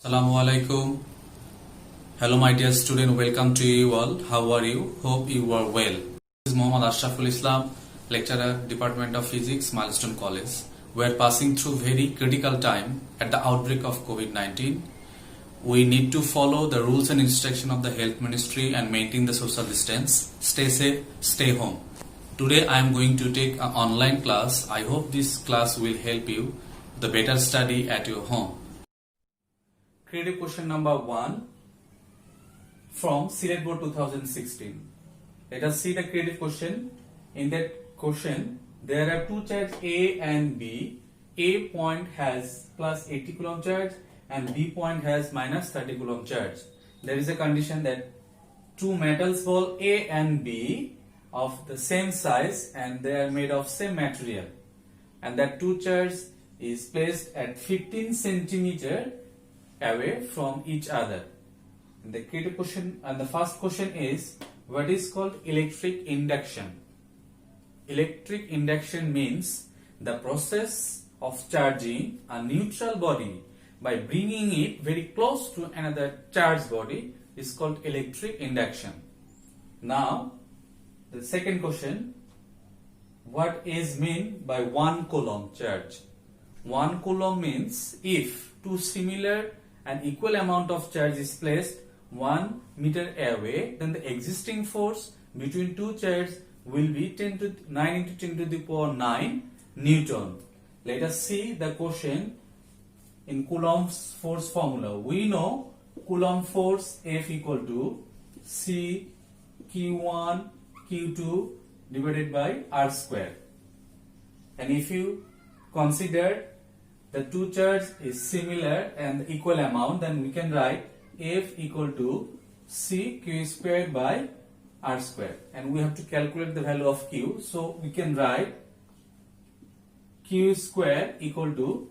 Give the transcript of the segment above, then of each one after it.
Assalamu alaikum. Hello my dear student, welcome to you all. How are you? Hope you are well. This is Muhammad Ashraful Islam, lecturer, Department of Physics, Milestone College. We are passing through very critical time at the outbreak of COVID-19. We need to follow the rules and instruction of the Health Ministry and maintain the social distance. Stay safe, stay home. Today I am going to take an online class. I hope this class will help you the better study at your home. Creative question number 1 from Select Board 2016. Let us see the creative question. In that question, there are two charges A and B. A point has plus 80 coulomb charge and B point has minus 30 coulomb charge. There is a condition that two metals ball A and B of the same size and they are made of same material, and that two charges is placed at 15 centimeter away from each other. And the creative question and the first question is, what is called electric induction? Electric induction means the process of charging a neutral body by bringing it very close to another charged body is called electric induction. Now the second question, what is meant by 1 coulomb charge? 1 coulomb means if two similar and equal amount of charge is placed 1 meter away, then the existing force between two charges will be 9 into 10 to the power 9 Newton. Let us see the question in Coulomb's force formula. We know Coulomb force F equal to C Q1 Q2 divided by R square. And if you consider the two charges is similar and equal amount, then we can write F equal to C Q square by R square, and we have to calculate the value of Q, so we can write Q square equal to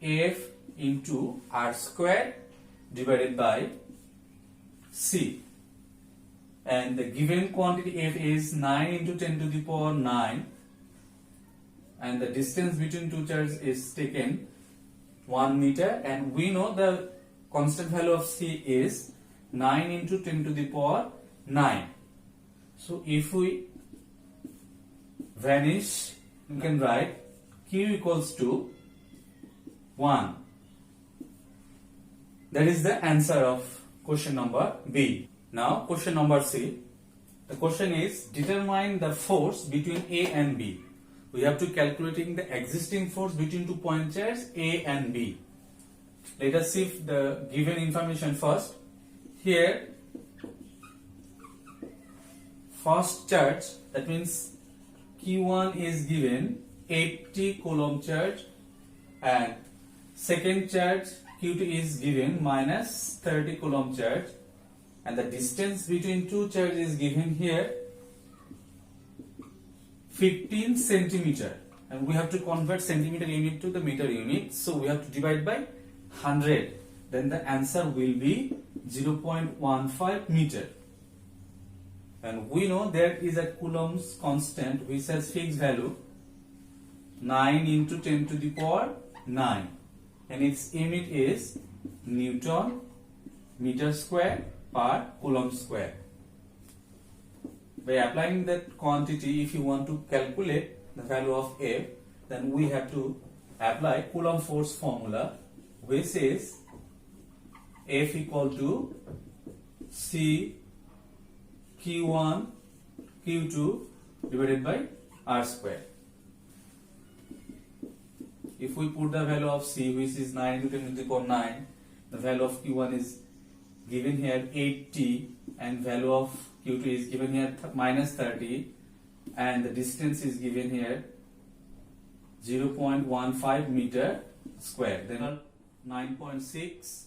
F into R square divided by C, and the given quantity F is 9 into 10 to the power 9, and the distance between two charges is taken 1 meter, and we know the constant value of C is 9 into 10 to the power 9. So if we vanish, you can write Q equals to 1. That is the answer of question number B. Now question number C. The question is, determine the force between A and B. We have to calculating the existing force between two point charges A and B. Let us see the given information first. Here, first charge, that means Q1 is given 80 coulomb charge, and second charge Q2 is given minus 30 coulomb charge, and the distance between two charges is given here 15 centimeter, and we have to convert centimeter unit to the meter unit, so we have to divide by 100, then the answer will be 0.15 meter. And we know there is a Coulomb's constant which has fixed value 9 into 10 to the power 9, and its unit is Newton meter square per Coulomb square. By applying that quantity, if you want to calculate the value of F, then we have to apply Coulomb force formula, which is F equal to C Q1 Q2 divided by R square. If we put the value of C, which is 9 into 10 to the power 9, the value of Q1 is given here 80, and value of Q2 is given here minus 30, and the distance is given here 0.15 meter square. Then 9.6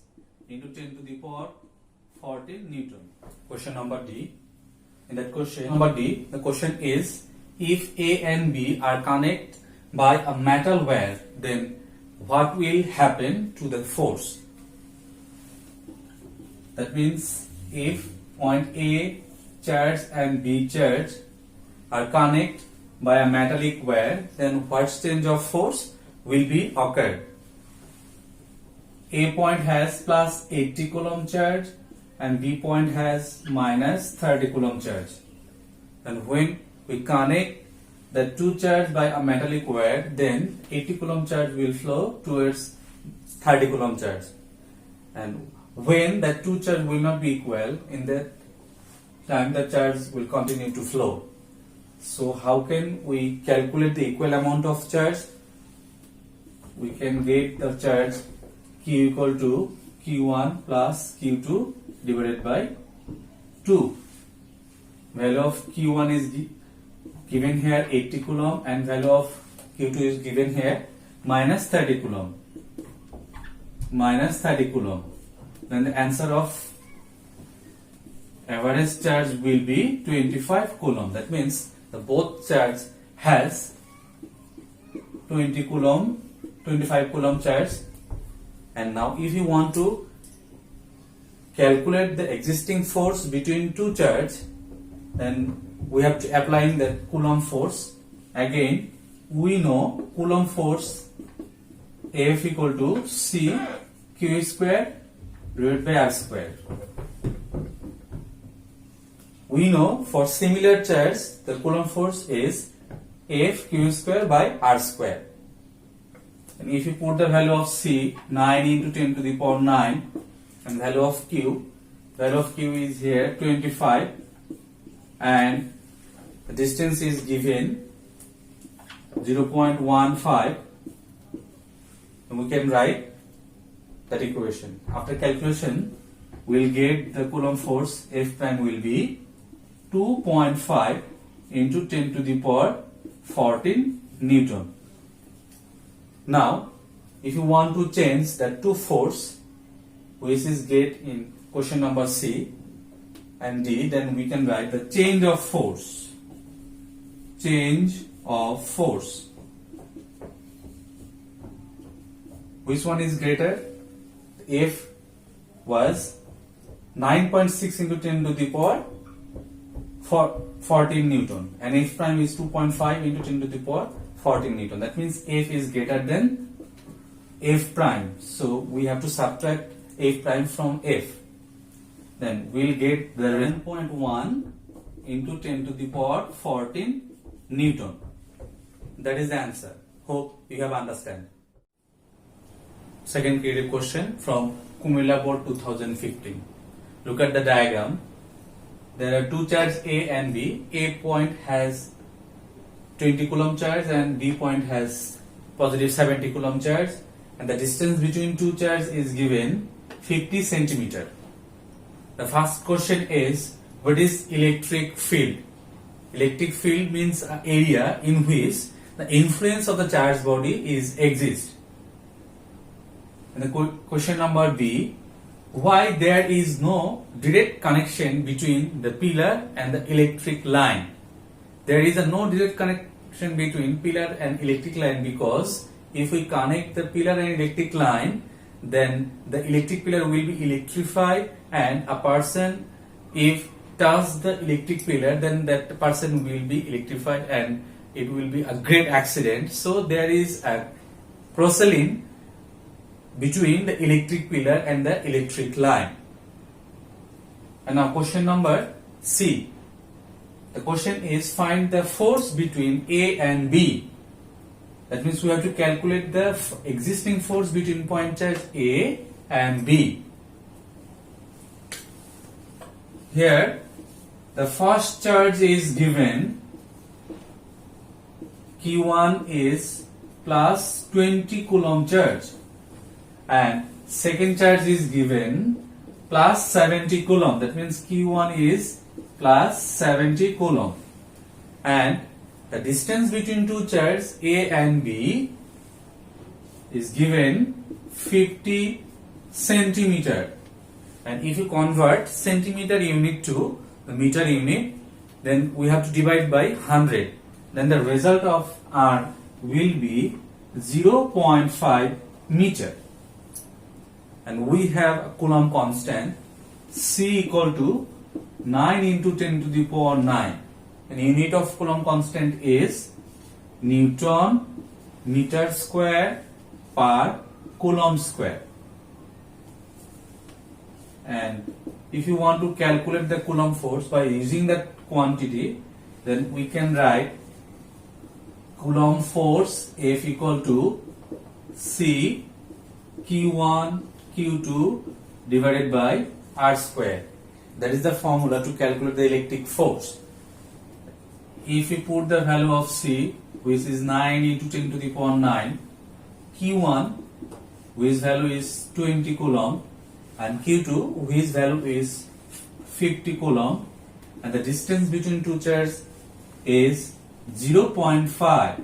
into 10 to the power 14 Newton. Question number D. In that question number D, the question is, if A and B are connected by a metal wire, then what will happen to the force? That means if point A charge and B charge are connected by a metallic wire, then what change of force will be occurred? A point has plus 80 coulomb charge and B point has minus 30 coulomb charge. And when we connect the two charge by a metallic wire, then 80 coulomb charge will flow towards 30 coulomb charge. And when the two charge will not be equal, in that time the charge will continue to flow. So how can we calculate the equal amount of charge? We can get the charge Q equal to Q1 plus Q2 divided by 2. Value of Q1 is given here 80 coulomb and value of Q2 is given here minus 30 coulomb. Minus 30 coulomb. Then the answer of average charge will be 25 coulomb. That means the both charge has 25 coulomb charge. And now if you want to calculate the existing force between two charge, then we have to apply the coulomb force. Again, we know coulomb force F equal to C Q square divided by R square. We know for similar charge the coulomb force is F Q square by R square. And if you put the value of C, 9 into 10 to the power 9, and value of Q is here 25, and the distance is given 0.15, and we can write that equation. After calculation, we will get the coulomb force F prime will be 2.5 into 10 to the power 14 Newton. Now, if you want to change that to force, which is get in question number C and D, then we can write the change of force. Change of force. Which one is greater? F was 9.6 into 10 to the power 14 Newton, and F prime is 2.5 into 10 to the power 14 Newton. That means F is greater than F prime. So we have to subtract F prime from F. Then we'll get the 1.1 into 10 to the power 14 Newton. That is the answer. Hope you have understand. Second creative question from Kumilla Board 2015. Look at the diagram. There are two charges A and B. A point has 20 coulomb charge and B point has positive 70 coulomb charge, and the distance between two charges is given 50 centimeter. The first question is, what is electric field? Electric field means an area in which the influence of the charged body is exists. And the question number B, why there is no direct connection between the pillar and the electric line? There is no direct connection between pillar and electric line, because if we connect the pillar and electric line, then the electric pillar will be electrified, and a person, if touch the electric pillar, then that person will be electrified and it will be a great accident. So there is a cross-link between the electric pillar and the electric line. And now question number C. The question is, find the force between A and B. That means we have to calculate the existing force between point charge A and B. Here the first charge is given, Q1 is plus 20 coulomb charge, and second charge is given plus 70 coulomb. That means Q1 is plus 70 coulomb, and the distance between two charges A and B is given 50 centimeter. And if you convert centimeter unit to the meter unit, then we have to divide by 100. Then the result of R will be 0.5 meter. And we have a Coulomb constant C equal to 9 into 10 to the power 9. And unit of Coulomb constant is Newton meter square per Coulomb square. and if you want to calculate the Coulomb force by using that quantity, then we can write Coulomb force F equal to C Q1 Q2 divided by R square. That is the formula to calculate the electric force. If we put the value of C, which is 9 into 10 to the power 9, Q1, which value is 20 Coulomb, and Q2, which value is 50 Coulomb, and the distance between two charges is 0.5,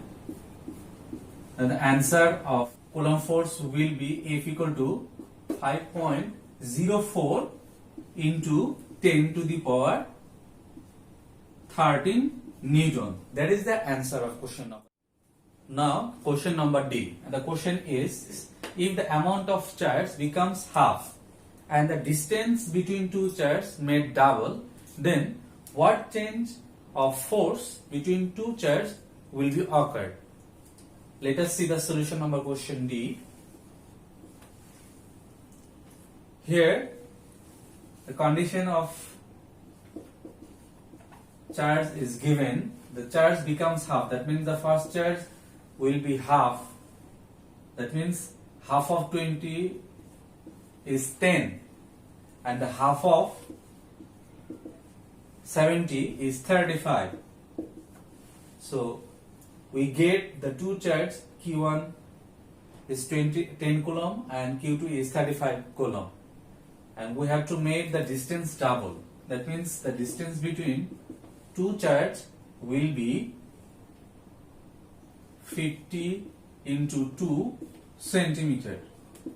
and the answer of Coulomb force will be F equal to 5.04 into 10 to the power 13 Newton. That is the answer of question number. Now question number D, and the question is, if the amount of charge becomes half and the distance between two charges made double, then what change of force between two charges will be occurred? Let us see the solution number question D. Here the condition of charge is given. The charge becomes half. That means the first charge will be half. That means half of 20 is 10, and the half of 70 is 35. So we get the two charges, Q1 is 10 Coulomb and Q2 is 35 Coulomb, and we have to make the distance double. That means the distance between two charges will be 50 into 2 centimeter.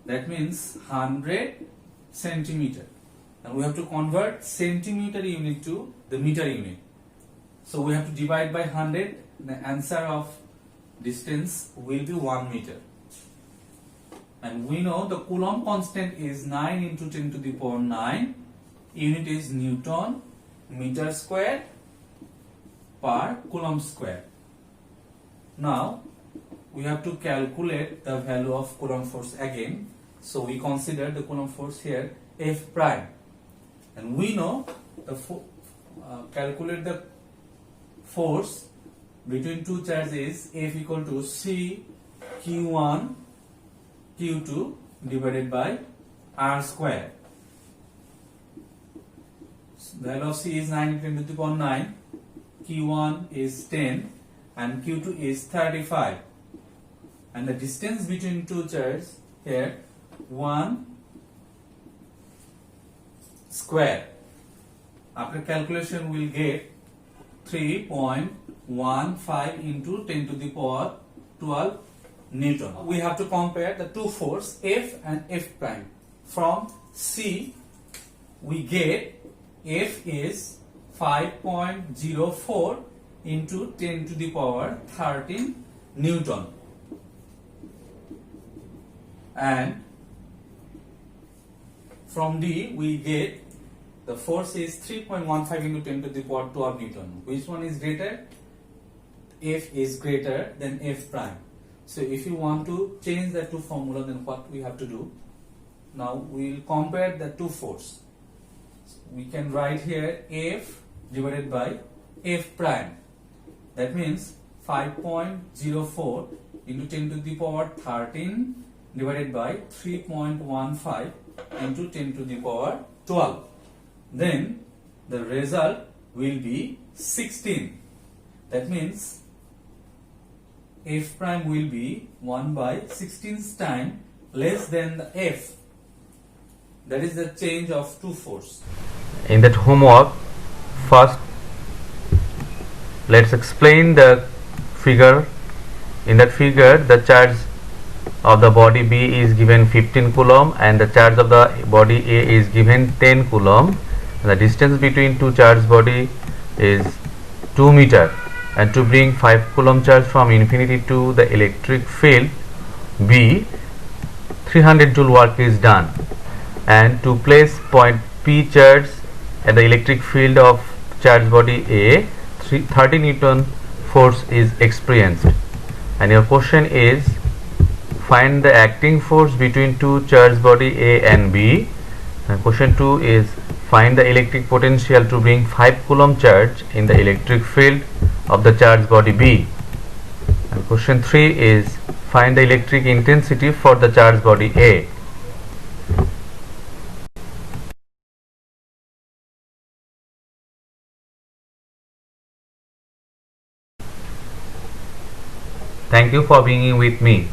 That means 100 centimeter, and we have to convert centimeter unit to the meter unit. So we have to divide by 100. The answer of distance will be 1 meter, and we know the Coulomb constant is 9 into 10 to the power 9. Unit is Newton meter square per Coulomb square. Now we have to calculate the value of Coulomb force again. So we consider the Coulomb force here F prime, and we know the calculate the force between two charges is F equal to C Q1 Q2 divided by R square. The value of C is 9 into 10 to the power 9, Q1 is 10 and Q2 is 35, and the distance between two charges here 1 square. After calculation we will get 3.15 into 10 to the power 12 Newton. We have to compare the two forces F and F prime. From C we get F is 5.04 into 10 to the power 13 Newton, and from D we get the force is 3.15 into 10 to the power 12 Newton. Which one is greater? F is greater than F prime. So if you want to change the two formula, then what we have to do? Now we will compare the two force. We can write here F divided by F prime. That means 5.04 into 10 to the power 13 divided by 3.15 into 10 to the power 12. Then the result will be 16. That means F prime will be 1 by 16th time less than the F. That is the change of two force. In that homework, first let's explain the figure. In that figure, the charge of the body B is given 15 Coulomb and the charge of the body A is given 10 Coulomb. The distance between two charged body is 2 meter, and to bring 5 Coulomb charge from infinity to the electric field B, 300 joule work is done, and to place point P charge at the electric field of charged body A, 30 Newton force is experienced. And your question is, find the acting force between two charged body A and B, And question 2 is find the electric potential to bring 5 coulomb charge in the electric field of the charged body B. And question 3 is find the electric intensity for the charged body A. Thank you for being with me.